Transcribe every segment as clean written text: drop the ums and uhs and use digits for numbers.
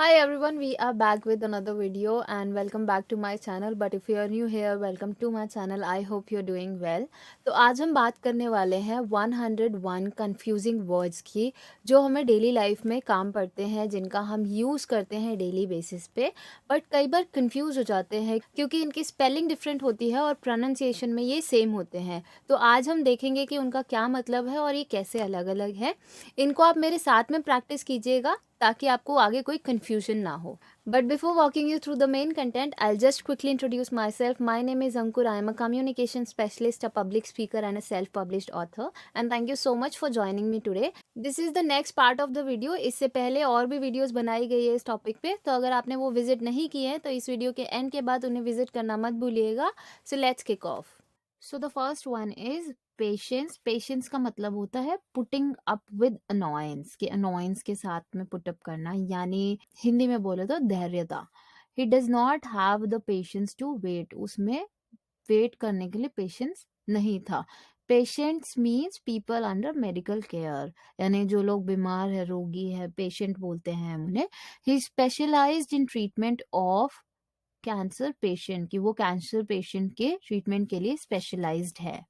Hi everyone, we are back with another video and welcome back to my channel. But if you are new here, welcome to my channel. I hope you're doing well. तो आज हम बात करने वाले हैं 101 confusing words की जो हमें डेली लाइफ में काम पड़ते हैं, जिनका हम यूज़ करते हैं डेली बेसिस पे, बट कई बार कंफ्यूज हो जाते हैं क्योंकि इनकी स्पेलिंग डिफरेंट होती है और प्रोनाउंसिएशन में ये सेम होते हैं। तो आज हम देखेंगे कि उनका क्या मतलब है और ये कैसे अलग अलग है। इनको आप मेरे साथ में प्रैक्टिस कीजिएगा ताकि आपको आगे कोई confusion ना हो. But before walking you through the main content, I'll just quickly introduce myself. My name is Ankur. I am a communication specialist, a public speaker, and a self-published author. And thank you so much for joining me today. This is the next part of the video. इससे पहले और भी videos बनाई गई है इस topic पे, तो अगर आपने वो विजिट नहीं किए हैं तो इस वीडियो के एंड के बाद उन्हें विजिट करना मत भूलिएगा. So let's kick off. So the first one is patience का मतलब होता है पुटिंग अप विद अनोयंस, कि अनोयंस के साथ में पुट अप करना, यानी हिंदी में बोले तो धैर्यता. He does not have the patience to wait, उसमें वेट करने के लिए पेशेंस नहीं था. Patients means people under medical care, यानी जो लोग बीमार है, रोगी है, पेशेंट बोलते हैं हम उन्हें. He specialised in treatment of cancer patient, की वो कैंसर पेशेंट के ट्रीटमेंट के लिए स्पेशलाइज्ड है.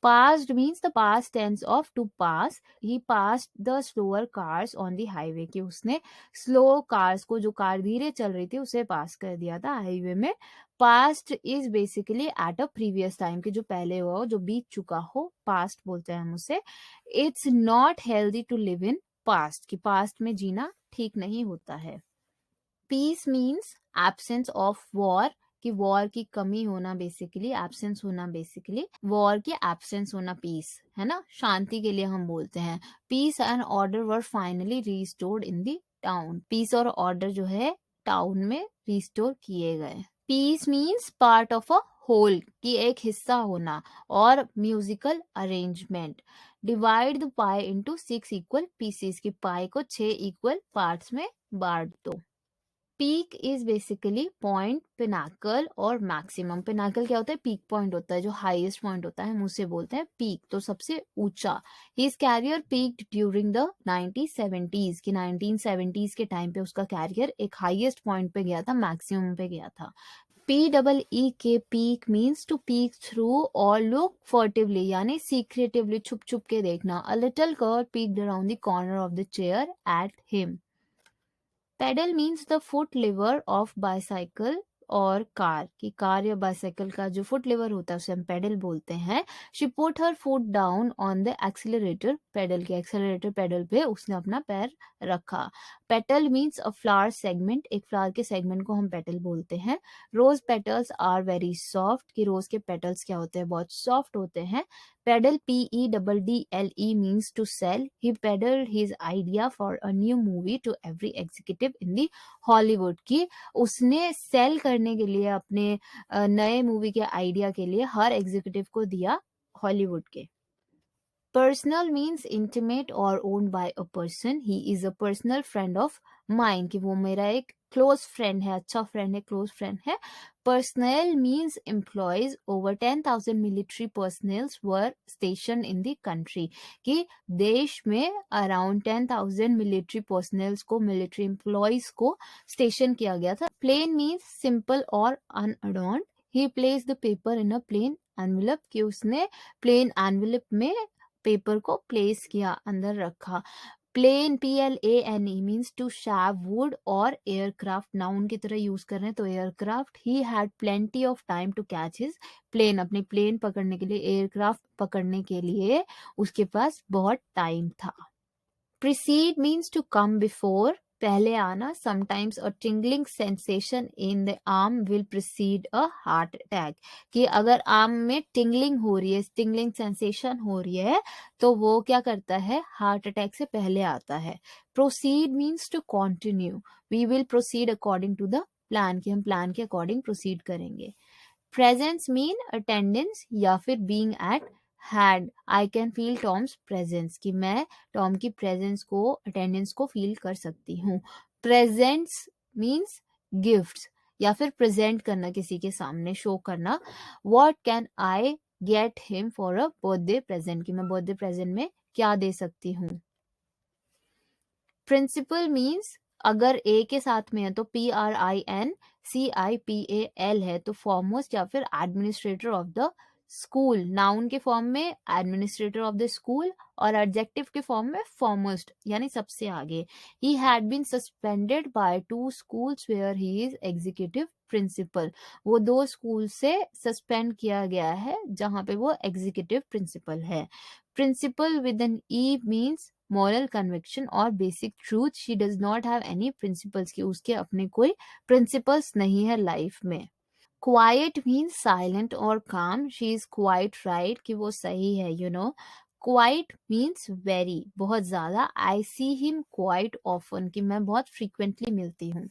Passed means the past tense of to pass. He passed the slower cars on the highway, कि उसने स्लो कार्स को, जो कार धीरे चल रही थी, उसे पास कर दिया था हाईवे में. Past is basically at a previous time, कि जो पहले हुआ हो, जो बीत चुका हो, पास्ट बोलते हैं हम उसे. It's not healthy to live in past, कि पास्ट में जीना ठीक नहीं होता है. Peace means absence of war, कि वॉर की कमी होना, बेसिकली एब्सेंस होना, बेसिकली वॉर की एब्सेंस होना पीस है ना, शांति के लिए हम बोलते हैं. Peace and order were finally restored in the town, peace और ऑर्डर जो है टाउन में रिस्टोर किए गए. Piece means part of a whole, की एक हिस्सा होना. और musical arrangement, divide the pi into 6 equal pieces, की पाई को 6 इक्वल पार्ट्स में बांट दो. Peak is basically point, Pinnacle और मैक्सिमम. पिनाकल क्या होता है? पीक पॉइंट होता है, जो हाईएस्ट पॉइंट होता है, हम उसे बोलते हैं पीक, तो सबसे ऊंचा. His career peaked during the 1970s, की 1970s के टाइम पे उसका कैरियर एक हाईएस्ट पॉइंट पे गया था, मैक्सिमम पे गया था. पी डबल ई के peek means to peek through और लुक फर्टिवली, यानी सीक्रेटिवली, छुप छुप के देखना. A little girl peeked around the corner of the chair at him. Pedal means the foot lever of bicycle और कार, की car या बाइसाइकिल का जो फुट लिवर होता है उसे हम पेडल बोलते हैं. She put her foot down on the accelerator pedal, के एक्सीलरेटर पेडल पे उसने अपना पैर रखा. Petal means a flower segment, एक फ्लावर के सेगमेंट को हम पेटल बोलते हैं. Rose petals are very soft, की रोज के पेटल्स क्या होते हैं? बहुत सॉफ्ट होते हैं. Peddle, PEDDLE, means to sell. He peddled his idea for a new movie to every executive in the Hollywood, की उसने सेल करने के लिए अपने नए मूवी के आइडिया के लिए हर एग्जीक्यूटिव को दिया हॉलीवुड के. पर्सनल मीन्स इंटीमेट और owned by a person. He is a personal friend of mine, कि वो मेरा एक क्लोज फ्रेंड है, अच्छा फ्रेंड है, क्लोज फ्रेंड है. Personnel means employees. Over 10,000 military personnels were station in the country, कि देश में अराउंड 10,000 मिलिट्री पर्सनल्स को, मिलिट्री एम्प्लॉयज को स्टेशन किया गया था. प्लेन मीन्स सिंपल और unadorned. He place the paper in a plain envelope, कि उसने प्लेन एनवेलप में पेपर को प्लेस किया, अंदर रखा. Plane, PLANE, means to shave wood और एयरक्राफ्ट, नाउन की तरह यूज कर रहे हैं तो aircraft. He had plenty of time to catch his plane, अपने प्लेन पकड़ने के लिए, एयरक्राफ्ट पकड़ने के लिए उसके पास बहुत टाइम था. Precede means to come before, पहले आना. Sometimes a tingling sensation in the arm will precede a heart attack, कि अगर आर्म में tingling हो रही है, tingling sensation हो रही है, तो वो क्या करता है? हार्ट अटैक से पहले आता है. Proceed means to continue. We will proceed according to the plan, कि हम प्लान के अकॉर्डिंग प्रोसीड करेंगे. Presence mean attendance या फिर being at had. I can feel Tom's presence, कि मैं टॉम की प्रेजेंस को, अटेंडेंस को फील कर सकती हूँ. प्रेजेंट्स मीन्स गिफ्ट्स या फिर प्रेजेंट करना, किसी के सामने शो करना. What can I get him for a birthday present, कि मैं बर्थडे प्रेजेंट में क्या दे सकती हूँ. प्रिंसिपल मीन्स अगर ए के साथ में है तो PRINCIPAL है, तो फॉरमोस्ट या फिर administrator of the school. Noun के फॉर्म में एडमिनिस्ट्रेटर ऑफ द स्कूल और एडजेक्टिव के फॉर्म में फॉरमोस्ट यानी सबसे आगे। He had been suspended by 2 schools where he is executive principal. वो 2 स्कूल से सस्पेंड किया गया है जहां पे वो एग्जीक्यूटिव प्रिंसिपल है। Principle with an E means moral conviction और basic truth. She does not have any principles, की उसके अपने कोई प्रिंसिपल्स नहीं है लाइफ में। क्वाइट मीन्स साइलेंट और काम। शी इज क्वाइट राइट, कि वो सही है, क्वाइट मीन्स वेरी, बहुत ज्यादा। आई सी हिम क्वाइट ऑफन, कि मैं बहुत फ्रीक्वेंटली मिलती हूँ,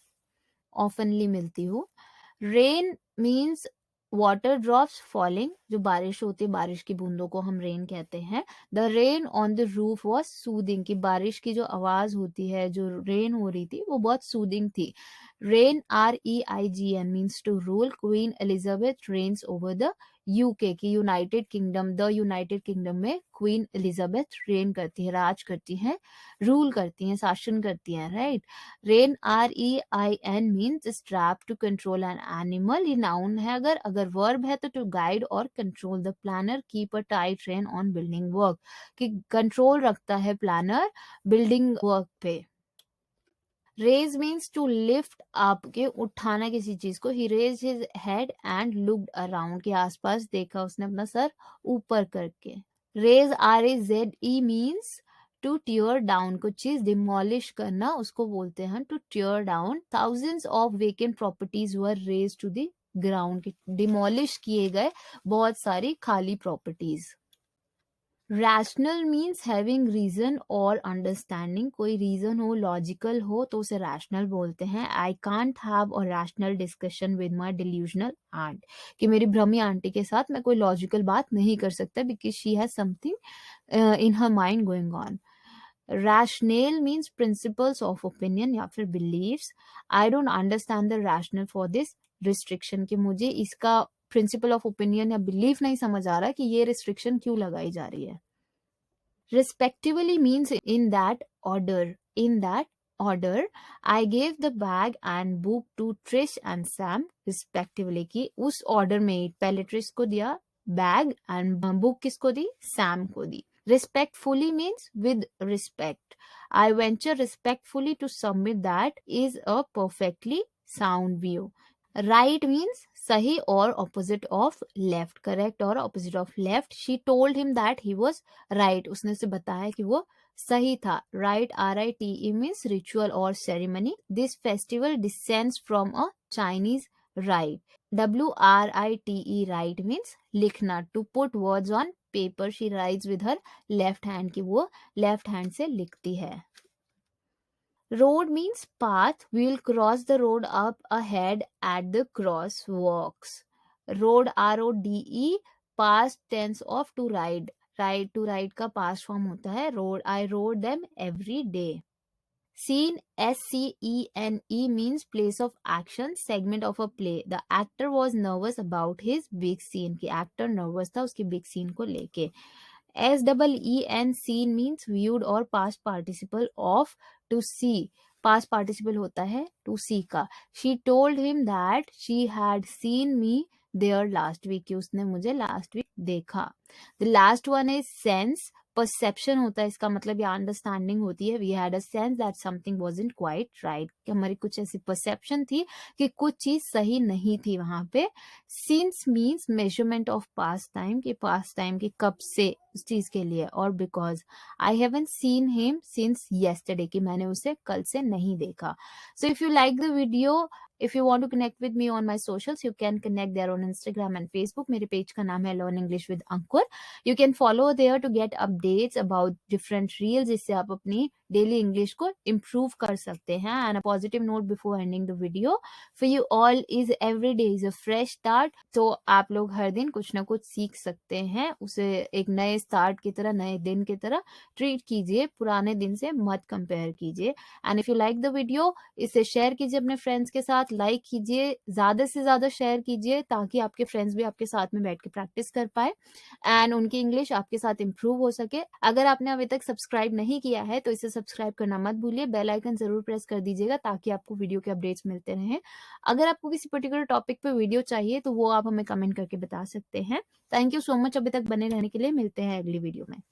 ऑफनली मिलती हूँ। Rain means water drops falling, जो बारिश होती है, बारिश की बूंदों को हम रेन कहते हैं। The rain on the roof was soothing, कि बारिश की जो आवाज होती है, जो रेन हो रही थी, वो बहुत सूदिंग थी। Rain REIGN means to rule. Queen Elizabeth rains over the UK, की United kingdom, the United kingdom में क्वीन एलिजाबेथ रेन करती है, राज करती हैं, रूल करती हैं, शासन करती हैं, right. Rein REIN means strap to control an animal, ये नाउन है। अगर वर्ब है तो टू गाइड और control. The planner keep a tight rein on building work, कि कंट्रोल रखता है प्लानर बिल्डिंग वर्क पे। Raise means to lift up, के उठाना किसी चीज को। He raise his head and looked around, के आसपास देखा उसने अपना सर ऊपर करके। Raze RAZE means to tear down, कुछ चीज डिमोलिश करना, उसको बोलते हैं to tear down. Thousands of vacant properties were razed to the ground, demolish किए गए बहुत सारी खाली properties. Rational means having reason और अंडरस्टैंडिंग, कोई रीजन हो, लॉजिकल हो, तो उसे रैशनल बोलते हैं। I can't have a rational discussion with my delusional aunt, कि मेरी भ्रमी आंटी के साथ मैं कोई लॉजिकल बात नहीं कर सकता, because she has something in her mind going on. Rationale means principles of opinion या फिर believes. I don't understand the rationale for this restriction, कि मुझे इसका प्रिंसिपल ऑफ ओपिनियन या बिलीफ नहीं समझ आ रहा कि ये रिस्ट्रिक्शन क्यों लगाई जा रही है। Respectively means in that order. In that order, I gave the bag and book to Trish and Sam respectively, कि उस order में पहले Trish को दिया bag and book किसको दी, Sam को दी। Respectfully means with respect. I venture respectfully to submit that is a perfectly sound view. Right means सही और ऑपोजिट ऑफ लेफ्ट, करेक्ट और opposite of left. She told him that he was right, उसने उसे बताया कि वो सही था। राइट RITE मीन्स रिचुअल और ceremony. This festival descends from a Chinese rite. WRITE write means लिखना, to put words on paper. She writes with her left hand, की वो लेफ्ट हैंड से लिखती है। Road means path. We'll cross the road up ahead at the crosswalks. Road RODE past tense of to ride. Ride to ride का past form होता है road. I rode them every day. Scene SCENE means place of action, segment of a play. The actor was nervous about his big scene. कि actor nervous था उसकी big scene को लेके. SEEN scene means viewed और past participle of to see. Past participle होता है to see का. She told him that she had seen me there last week, कि उसने मुझे last week देखा. The last one is sense. Perception होता है इसका मतलब, या अंडरस्टैंडिंग होती है। We had a sense that something wasn't quite right, कि हमारी कुछ ऐसी परसेप्शन थी कि कुछ चीज सही नहीं थी वहां पे। Since means measurement of past time, कि पास्ट टाइम की कब से उस चीज के लिए। और because I haven't seen him since yesterday, कि मैंने उसे कल से नहीं देखा। So if you like the video, if you want to connect with me on my socials, you can connect there on Instagram and Facebook. मेरे page का नाम है Learn English with Ankur. You can follow there to get updates about different reels, जिससे आप अपनी daily English को improve कर सकते हैं. And a positive note before ending the video for you all is every day is a fresh start. तो आप लोग हर दिन कुछ ना कुछ सीख सकते हैं, उसे एक नए स्टार्ट की तरह, नए दिन की तरह ट्रीट कीजिए, पुराने दिन से मत कंपेयर कीजिए. And if you like the video, इसे शेयर कीजिए अपने फ्रेंड्स के साथ, लाइक कीजिए, ज्यादा से ज्यादा शेयर कीजिए, ताकि आपके फ्रेंड्स भी आपके साथ में बैठ के प्रैक्टिस कर पाए एंड उनकी इंग्लिश आपके साथ इंप्रूव हो सके. अगर आपने अभी तक सब्सक्राइब नहीं किया है तो इसे सब्सक्राइब करना मत भूलिए, बेल आइकन ज़रूर प्रेस कर दीजिएगा ताकि आपको वीडियो के अपडेट्स मिलते रहें। अगर आपको किसी पर्टिकुलर टॉपिक पे वीडियो चाहिए तो वो आप हमें कमेंट करके बता सकते हैं। थैंक यू सो मच अभी तक बने रहने के लिए, मिलते हैं अगली वीडियो में।